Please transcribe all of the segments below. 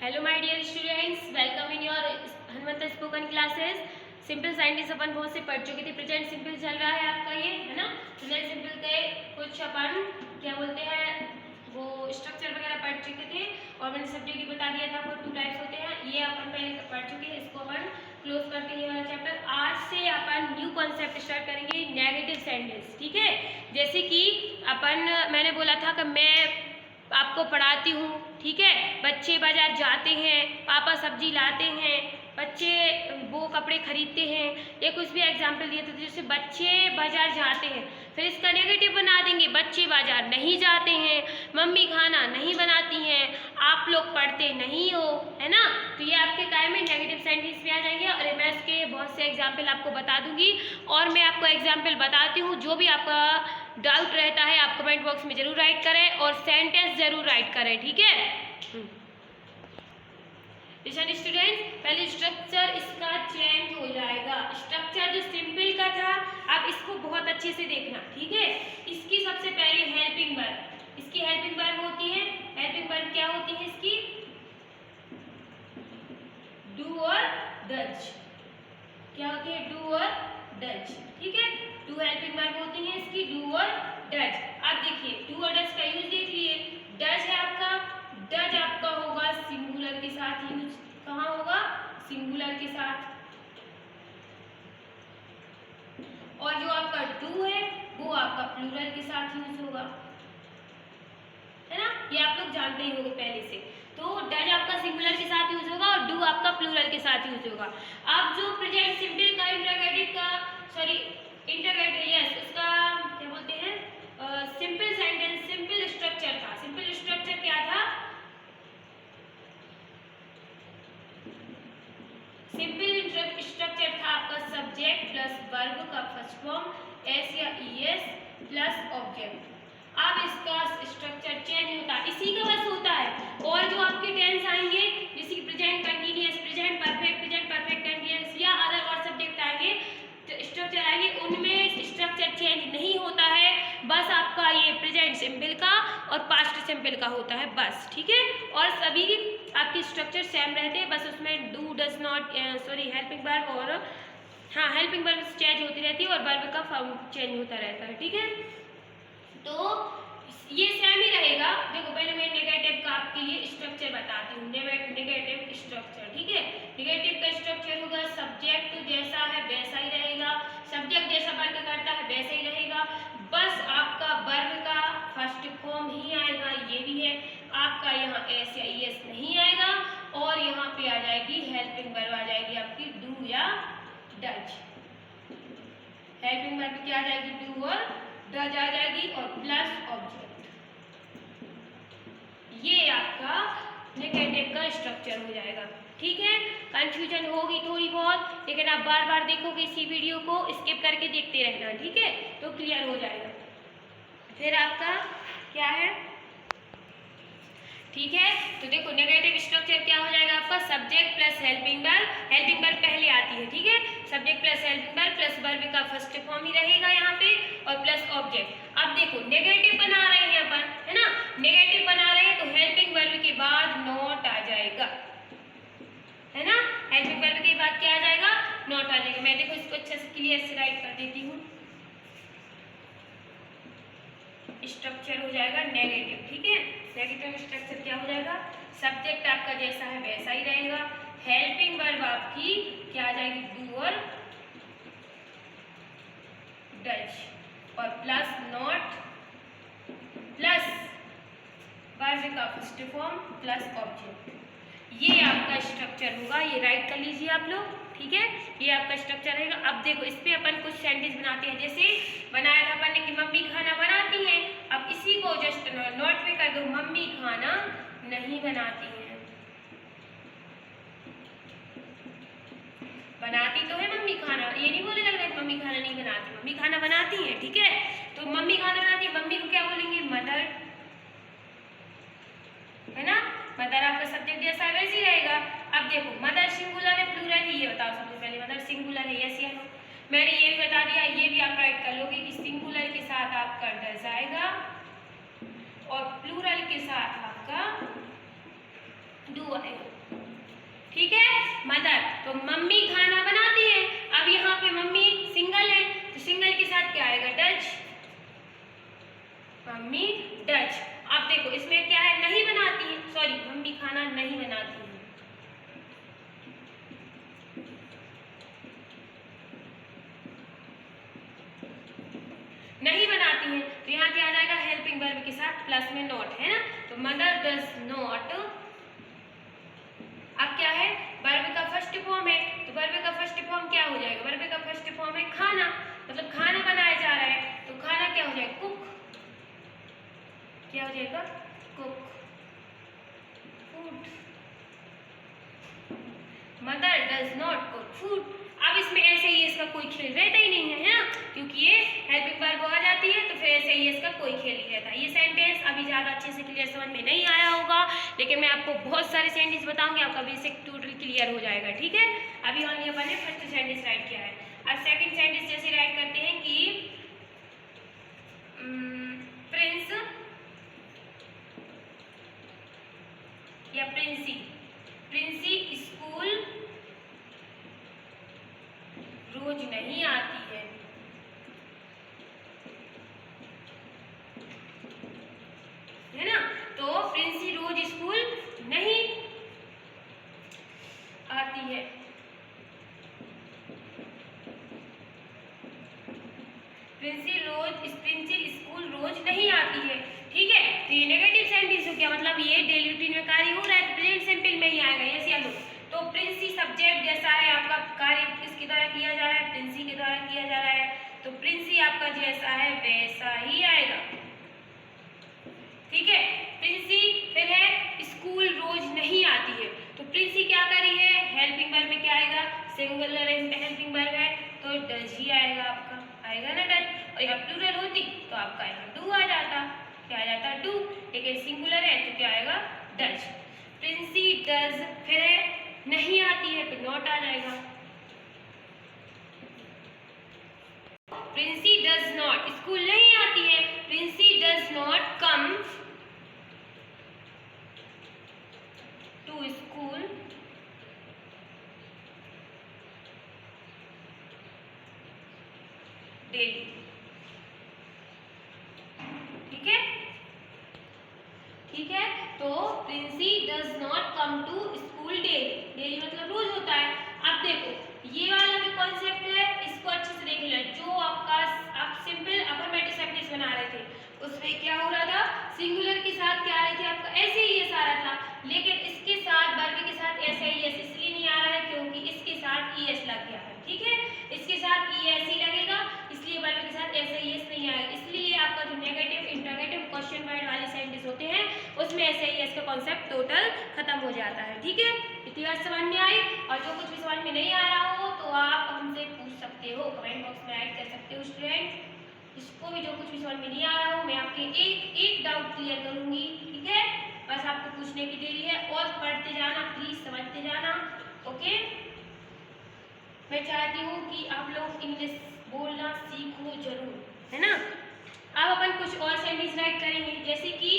Hello my dear students, welcome in your Hanumant spoken classes. Simple scientist अपन बहुत से पढ़ चुके थे। प्रेजेंट सिंपल चल रहा है आपका ये, है ना। प्रेजेंट सिंपल के कुछ अपन क्या बोलते हैं वो स्ट्रक्चर वगैरह पढ़ चुके थे और मैंने सब्जेक्ट भी बता दिया था आपको। 2 टाइप्स होते हैं, ये अपन पहले पढ़ चुके हैं। इसको अपन क्लोज करते हैं ये वाला चैप्टर। आज से अपन न्यू कॉन्सेप्ट स्टार्ट करेंगे, नेगेटिव सेंटेंस। ठीक है, जैसे कि अपन मैंने बोला था कि मैं आपको पढ़ाती हूँ, ठीक है। बच्चे बाजार जाते हैं, पापा सब्जी लाते हैं, बच्चे वो कपड़े खरीदते हैं। ये कुछ भी एग्जाम्पल दिए थे, जैसे बच्चे बाजार जाते हैं, फिर इसका नेगेटिव बना देंगे, बच्चे बाजार नहीं जाते हैं, मम्मी खाना नहीं बनाती हैं, आप लोग पढ़ते नहीं हो, है ना। तो ये आपके काय में नेगेटिव सेंटेंस में आ जाएंगे और मैं इसके बहुत से एग्जाम्पल आपको बता दूंगी। और मैं आपको एग्जाम्पल बताती हूँ, जो भी आपका डाउट रहता है आप कमेंट बॉक्स में जरूर राइट करें और सेंटेंस जरूर राइट करें, ठीक है। लिसन स्टूडेंट्स, पहले स्ट्रक्चर इसका चेंज हो जाएगा। स्ट्रक्चर जो सिंपल का था, आप इसको बहुत अच्छे से देखना, ठीक है। इसकी सबसे पहले हेल्पिंग वर्ब, इसकी हेल्पिंग वर्ब होती है। हेल्पिंग वर्ब क्या होती है इसकी? डू और डज। क्या होती है? डू और डज, ठीक है। डू हेल्पिंग वर्ब होती है इसकी, डू और डज। आप देखिए डू और डज का यूज देख लिए। डज है आपका, डज आपका होगा सिंगुलर के साथ यूज। कहाँ होगा? सिंगुलर के साथ। और जो आपका डू है वो आपका प्लूरल के साथ यूज होगा, है ना। ये आप लोग जानते ही होंगे पहले से। तो डज आपका सिंगुलर के साथ यूज होगा और डू आपका प्लूरल के साथ यूज होगा। अब जो प्रेजेंट सिंपल का इंटरोगेटिव का इंटरोगेटिव उसका क्या बोलते हैं, सिंपल सेंटेंस, सिंपल स्ट्रक्चर था। सिंपल स्ट्रक्चर क्या था? सिंपल स्ट्रक्चर था आपका सब्जेक्ट प्लस वर्ब का फर्स्ट फॉर्म एस या ईएस प्लस ऑब्जेक्ट। अब इसका स्ट्रक्चर चेंज होता है, इसी का बस होता है। और जो आपके टेंस आएंगे, जैसे present continuous, present perfect continuous या अदर और सब्जेक्ट आएंगे, स्ट्रक्चर आएंगे, उनमें स्ट्रक्चर चेंज नहीं होता है। बस आपका ये प्रेजेंट सिंपल का और पास्ट सिंपल का होता है, बस, ठीक है। और सभी आपके स्ट्रक्चर सेम रहते हैं, बस उसमें do does not helping verb और हेल्पिंग वर्ब चेंज होती रहती है और वर्ब का फॉर्म चेंज होता रहता है, ठीक है। तो ये सेम ही रहेगा। देखो पहले मैं नेगेटिव का आपके लिए स्ट्रक्चर बताती हूँ। नेगेटिव स्ट्रक्चर, ठीक है। नेगेटिव का स्ट्रक्चर होगा सब्जेक्ट जैसा है वैसा ही रहेगा, सब्जेक्ट जैसा वर्क करता है वैसा ही रहेगा, बस आपका वर्ब का फर्स्ट फॉर्म ही आएगा। ये भी है आपका, यहाँ एस या ईएस नहीं आएगा और यहाँ पे आ जाएगी हेल्पिंग वर्ब, आ जाएगी आपकी डू या डज। हेल्पिंग वर्ब क्या आ जाएगी? डू और डज आ जाएगी और प्लस ऑब्जेक्ट। ये आपका नेगेटिव का स्ट्रक्चर हो जाएगा, ठीक है। कंफ्यूजन होगी थोड़ी बहुत, लेकिन आप बार बार देखोगे इसी वीडियो को, स्किप करके देखते रहना, ठीक है, तो क्लियर हो जाएगा। फिर आपका क्या है, ठीक है। तो देखो नेगेटिव स्ट्रक्चर क्या हो जाएगा आपका? Subject plus helping verb, helping verb पहले आती है, ठीक है। Subject plus helping verb plus verb का फर्स्ट फॉर्म ही रहेगा यहाँ पे और प्लस ऑब्जेक्ट। अब देखो नेगेटिव बना रहे हैं अपन, है ना। नेगेटिव बना रहे हैं तो हेल्पिंग वर्ब के बाद नॉट आ जाएगा, है ना। हेल्पिंग वर्ब के बाद क्या आ जाएगा? नॉट आ जाएगा। मैं देखो इसको अच्छे से क्लियर से राइट कर देती हूँ। स्ट्रक्चर हो जाएगा नेगेटिव, ठीक है। नेगेटिव स्ट्रक्चर क्या हो जाएगा? सब्जेक्ट आपका जैसा है वैसा ही रहेगा, हेल्पिंग वर्ब आपकी क्या आ जाएगी? डू और डज और प्लस नॉट प्लस वर्ब का फर्स्ट फॉर्म प्लस ऑब्जेक्ट। ये आपका स्ट्रक्चर होगा, ये राइट कर लीजिए आप लोग, ठीक है। ये आपका स्ट्रक्चर रहेगा। अब देखो इस पे अपन कुछ सेंटेंस बनाते हैं, जैसे बनाया था अपन ने कि मम्मी खाना बनाती हैं। अब इसी को जस्ट नोट पे कर दो, मम्मी खाना नहीं बनाती हैं। बनाती तो है मम्मी खाना, ये नहीं बोले लग रहा है मम्मी खाना नहीं बनाती, मम्मी खाना बनाती है, ठीक है। तो मम्मी खाना बनाती है, मम्मी को क्या बोलेंगे? मदर, है ना। मदर आपका सब्जेक्ट जैसा है वैसे ही रहेगा। अब देखो मदर सिंगुलर है प्लूरल है, ये बताओ सबसे पहले मदर सिंगुलर है, यस या नो। मैंने ये भी बता दिया, ये भी आप राइट कर लोगे कि सिंगुलर के साथ आपका डज आएगा और प्लूरल के साथ आपका डू आएगा। ठीक है, मदर, तो मम्मी खाना बनाती है। अब यहाँ पे मम्मी सिंगल है तो सिंगल के साथ क्या आएगा, डज, मम्मी डज। अब देखो इसमें क्या है, नहीं बनाती है, सॉरी मम्मी खाना नहीं बनाती है, नहीं बनाती है, तो यहाँ क्या आ जाएगा, हेल्पिंग वर्ब के साथ प्लस में नॉट, है ना, तो मदर डज नॉट। अब क्या है, वर्ब का फर्स्ट फॉर्म है, तो वर्ब का फर्स्ट फॉर्म क्या हो जाएगा, वर्ब का फर्स्ट फॉर्म है खाना, मतलब खाना बनाया जा रहा है, तो खाना क्या हो जाएगा, कुक, क्या हो जाएगा, cook, food. Mother does not cook food. अब इसमें ऐसे ही इसका कोई खेल रहता ही नहीं है, ना, क्योंकि ये हेल्पिंग वर्ब आ जाती है, तो फिर ऐसे ही इसका कोई खेल नहीं रहता। ये सेंटेंस अभी ज़्यादा अच्छे से क्लियर समझ में नहीं आया होगा, लेकिन मैं आपको बहुत सारे सेंटेंस बताऊंगी, आपका बेसिक टोटल क्लियर हो जाएगा। ठीक है, अभी ओनली अपन ने फर्स्ट सेंटेंस राइट किया है। अब सेकंड सेंटेंस जैसे राइट करते हैं कि प्रिंस या प्रिंसी, प्रिंसी स्कूल रोज नहीं आती है ना, तो प्रिंसी रोज स्कूल नहीं आती है। प्रिंसी स्कूल रोज नहीं आती है। ठीक है, तो ये नेगेटिव सेंटेंस हो गया, मतलब ये डेली रूटीन में कार्य हो रहा है, तो प्रेजेंट सिंपल में ही आएगा, यस या नो। तो प्रिंसी सब्जेक्ट जैसा है, आपका कार्य किसके द्वारा किया जा रहा है, प्रिंसी के द्वारा किया जा रहा है, तो प्रिंसी आपका जैसा है वैसा ही आएगा। ठीक है, प्रिंसी फिर है स्कूल रोज नहीं आती है, तो प्रिंसी क्या करी है, हेल्पिंग वर्ब में क्या आएगा, सिंगुलर हेल्पिंग वर्ब है, तो डज ही आएगा, आपका आएगा ना डज। और यहाँ प्लूरल होती तो आपका यहाँ डू आ जाता, क्या आ जाता, डू, लेकिन सिंगुलर है तो क्या आएगा, डज। प्रिंसी डज, फिर है नहीं आती है तो नॉट आ जाएगा। प्रिंसी डज नॉट, स्कूल नहीं आती है, Princy does not come to school daily. ठीक है, ठीक है, तो Princy does not come to school daily, daily मतलब रोज होता है। अब देखो ये वाला जो कॉन्सेप्ट है इसको अच्छे से देख लेना, जो आपका आप सिंपल अफर्मेटिव सेंटेंस बना रहे थे उसमें क्या हो रहा था, सिंगुलर के साथ क्या आ रही थी, आपका ऐसे ही ये सारा था, लेकिन इसके साथ वर्ब के साथ ऐसे ही एस इसलिए नहीं आ रहा है क्योंकि इसके साथ ई एस लग गया है। ठीक है, इसके साथ ई एस ही लगेगा, इसलिए वर्ब के साथ ऐसे ई एस नहीं आएगा, इसलिए आपका जो नेगेटिव इंटरोगेटिव क्वेश्चन वर्ड वाले सेंटेंस होते हैं उसमें ऐसे ही एस का कॉन्सेप्ट टोटल खत्म हो जाता है। ठीक है, इतनी बात समझ में आई, और जो कुछ भी समझ में नहीं आ रहा हो तो आप हमसे पूछ सकते हो, कमेंट बॉक्स में राइट कर सकते हो स्टूडेंट। जिसको भी जो कुछ भी समझ में नहीं आ रहा हो मैं आपके एक डाउट क्लियर करूंगी। ठीक है, बस आपको पूछने की देरी है, और पढ़ते जाना प्लीज, समझते जाना। ओके, मैं चाहती हूँ कि आप लोग इंग्लिश बोलना सीखो जरूर, है ना। अब अपन कुछ और सेंटेंस राइट करेंगे, जैसे कि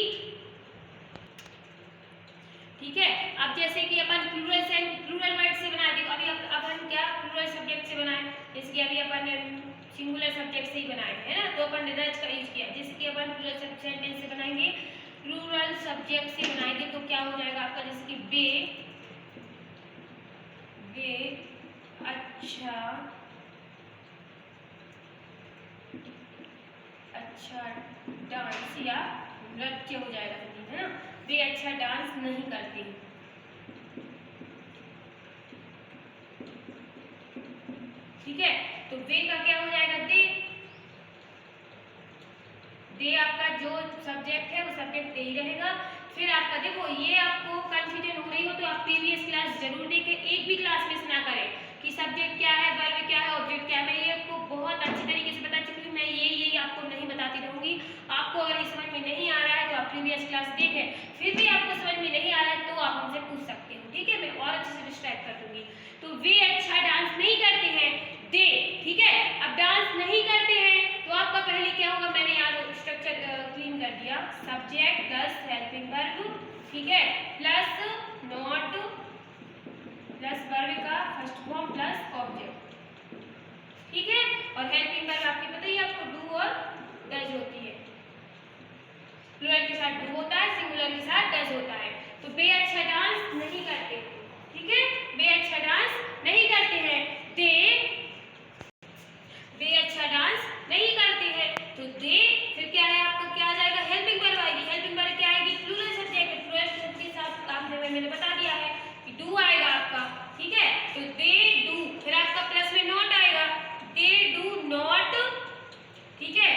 ठीक है, अब जैसे कि अपन प्लूरल वर्ड से बनाए, देखो अभी अपन क्या प्लूरल सब्जेक्ट से बनाए, जैसे कि अभी अपन सिंगुलर सब्जेक्ट से ही बनाए है ना, तो अपन डज का यूज किया। जैसे कि अपन प्लूरल सेंटेंस से बनाएंगे, प्लूरल सब्जेक्ट से बनाएंगे तो क्या हो जाएगा आपका, जैसे कि वे अच्छा डांस या नृत्य हो जाएगा, है ना, वे अच्छा डांस नहीं करते। ठीक है, तो वे का क्या हो जाएगा, दे आपका जो सब्जेक्ट है वो सब्जेक्ट दे ही रहेगा। फिर आपका देखो ये आपको कंफ्यूजन हो रही हो तो आप प्रीवियस क्लास जरूर देखें, एक भी क्लास मिस ना करें कि सब्जेक्ट क्या है, वर्ब क्या है, ऑब्जेक्ट क्या है। मैं ये आपको बहुत अच्छी तरीके से बता चुकी हूँ, मैं यही आपको नहीं बताती रहूँगी। आपको अगर ये समझ में नहीं आ रहा है तो आप प्रीवियस क्लास देखें, फिर भी आपको समझ में नहीं आ रहा है तो आप हमसे पूछ सकते हो। ठीक है, मैं और अच्छे से डिस्क्राइब कर दूँगी। तो वे अच्छा डांस नहीं करते हैं, दे, ठीक है। अब डांस नहीं करते हैं तो आपका पहले क्या होगा, मैंने यहाँ स्ट्रक्चर क्लीन कर दिया, सब्जेक्ट प्लस हेल्पिंग वर्ब, ठीक है, प्लस नॉट प्लूरल के साथ डज होता है। तो बे अच्छा डांस नहीं करते, ठीक है, बे अच्छा डांस नहीं करते हैं, बे अच्छा डांस नहीं करते हैं। तो दे फिर क्या है आपका, क्या आ जाएगा, हेल्पिंग वर्ब आएगी। हेल्पिंग वर्ब क्या आएगी, प्लूरल सब्जेक्ट, प्लूरल सब्जेक्ट के साथ आपने मैंने बता दिया है कि डू आएगा आपका, ठीक है। तो दे डू, फिर आपका प्लस में नॉट आएगा, दे डू नॉट, ठीक है,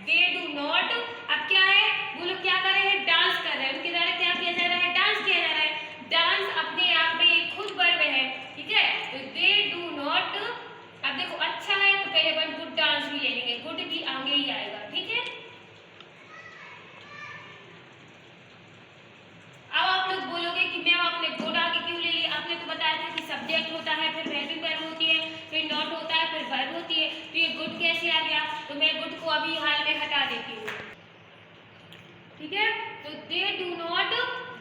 दे डू नॉट। अब क्या है, वो लोग क्या कर रहे हैं, डांस कर रहे हैं, उनके द्वारा क्या किया जा रहा है, डांस किया जा रहा है। डांस अपने आप में एक खुद वर्ब है, ठीक है। तो दे डू नॉट, अब देखो अच्छा है तो पहले अपन गुड डांस भी ले लेंगे, गुड भी आगे ही आएगा, ठीक है। अब आप लोग बोलोगे कि मैम आपने गुड आगे क्यों ले लिया, आपने तो बताया था कि सब्जेक्ट होता है, फिर हेल्पिंग वर्ब होती है, फिर नॉट होता है, फिर वर्ब होती है, तो ये गुड कैसे आ गया। तो मैं गुड को अभी हाल में हटा देती हूँ, ठीक है। तो दे डू नॉट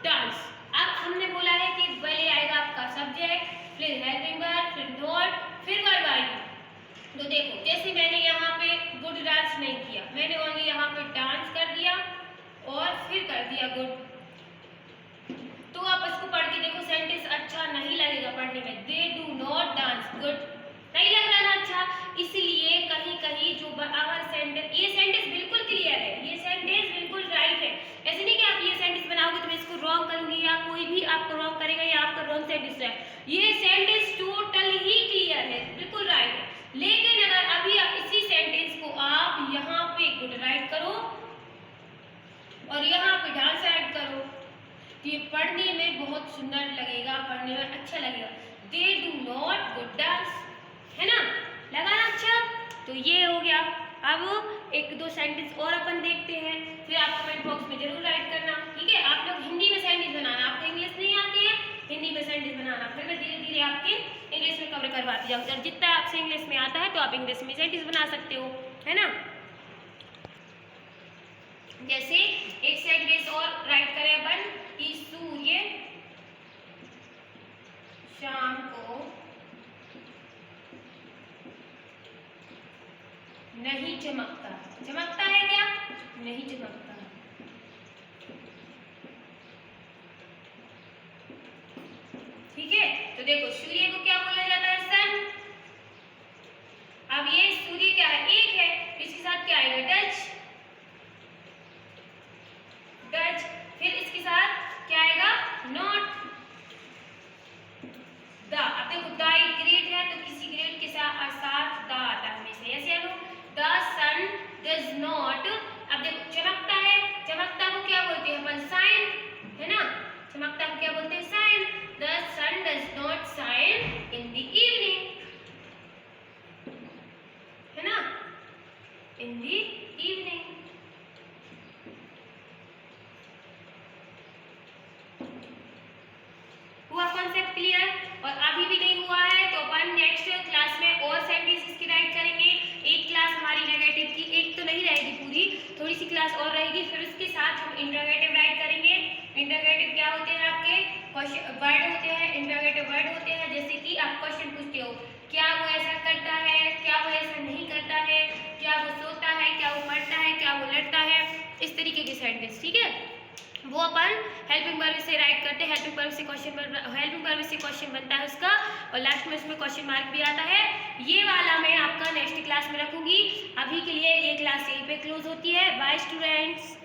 डांस। अब हमने बोला है कि पहले आएगा आपका सब्जेक्ट, फिर हेल्पिंग वर्ब, फिर नॉट, फिर वर्ब आएगी। तो देखो जैसे मैंने यहाँ पे गुड डांस नहीं किया, मैंने ओनली यहाँ पे डांस कर दिया और फिर कर दिया गुड। तो आप इसको पढ़ के देखो, सेंटेंस अच्छा नहीं लगेगा पढ़ने में, they do not dance, good नहीं लग रहा ना अच्छा। इसलिए कहीं कहीं जो अवर सेंटेंस, ये सेंटेंस बिल्कुल क्लियर है, ये सेंटेंस बिल्कुल राइट है। ऐसे नहीं कि आप ये सेंटेंस बनाओगे तो मैं इसको रॉन्ग करूंगी या कोई भी आपको रॉन्ग करेगा या आपका रॉन्ग सेंटेंस है। ये सेंटेंस टोटल ही क्लियर है, बिल्कुल राइट है। लेकिन अगर अभी आप इसी सेंटेंस को आप यहाँ पे गुड राइट करो और यहाँ पे डांस ऐड करो तो ये पढ़ने में बहुत सुंदर लगेगा, पढ़ने में अच्छा लगेगा। They do not good dance, है ना, लगा ना अच्छा। तो ये हो गया। अब एक दो सेंटेंस और अपन देखते हैं, फिर आप कमेंट बॉक्स में जरूर राइट करना, ठीक है। आप लोग हिंदी में सेंटेंस बनाना, आपको इंग्लिश नहीं आती है, हिंदी में सेंटेंस बनाना, फिर मैं धीरे धीरे आपके इंग्लिश में कवर करवाती जाऊँगी। और जितना आपसे इंग्लिश में आता है तो आप इंग्लिश में सेंटेंस बना सकते हो, है ना। जैसे एक सेंटेंस और राइट करें अपन कि सूर्य शाम को नहीं चमकता, चमकता है क्या, नहीं चमकता। ठीक है, तो देखो सूर्य को क्या बोला जाता है, सन। अब ये सूर्य क्या है, एक है, इसके साथ क्या आएगा, डच, डच। फिर इसके साथ क्या आएगा, नॉट, द। अब देखो द एक ग्रेड है तो किसी ग्रेड के साथ द आता है हमेशा, ऐसे लो, द सन डज नॉट। अब देखो चमकता है, चमकता को क्या बोलते हैं अपन, साइन, है ना, चमकता को क्या बोलते हैं, shine. The sun does not shine in the evening, है ना, इन द इवनिंग। हुआ कॉन्सेप्ट क्लियर। और अभी भी नहीं हुआ है तो अपन नेक्स्ट क्लास में और सेंटेंस इसकी राइट करेंगे। एक क्लास हमारी नेगेटिव की, एक तो नहीं रहेगी पूरी, थोड़ी सी क्लास और रहेगी। फिर उसके साथ हम इंटरोगेटिव राइट करेंगे। इंटरोगेटिव क्या होते हैं, आपके क्वेश्चन वर्ड होते हैं, इंटरोगेटिव वर्ड होते हैं। जैसे कि आप क्वेश्चन पूछते हो, क्या वो ऐसा करता है, क्या वो ऐसा नहीं करता है, क्या वो सोता है, क्या वो पढ़ता है, क्या वो लड़ता है, इस तरीके के सेंटेंस, ठीक है। वो अपन हेल्पिंग वर्ब से राइट करते हैं, हेल्पिंग वर्ब से क्वेश्चन बनता है उसका, और लास्ट में उसमें क्वेश्चन मार्क भी आता है। ये वाला मैं आपका नेक्स्ट क्लास में रखूंगी। अभी के लिए ये क्लास यहीं पे क्लोज होती है। Bye students.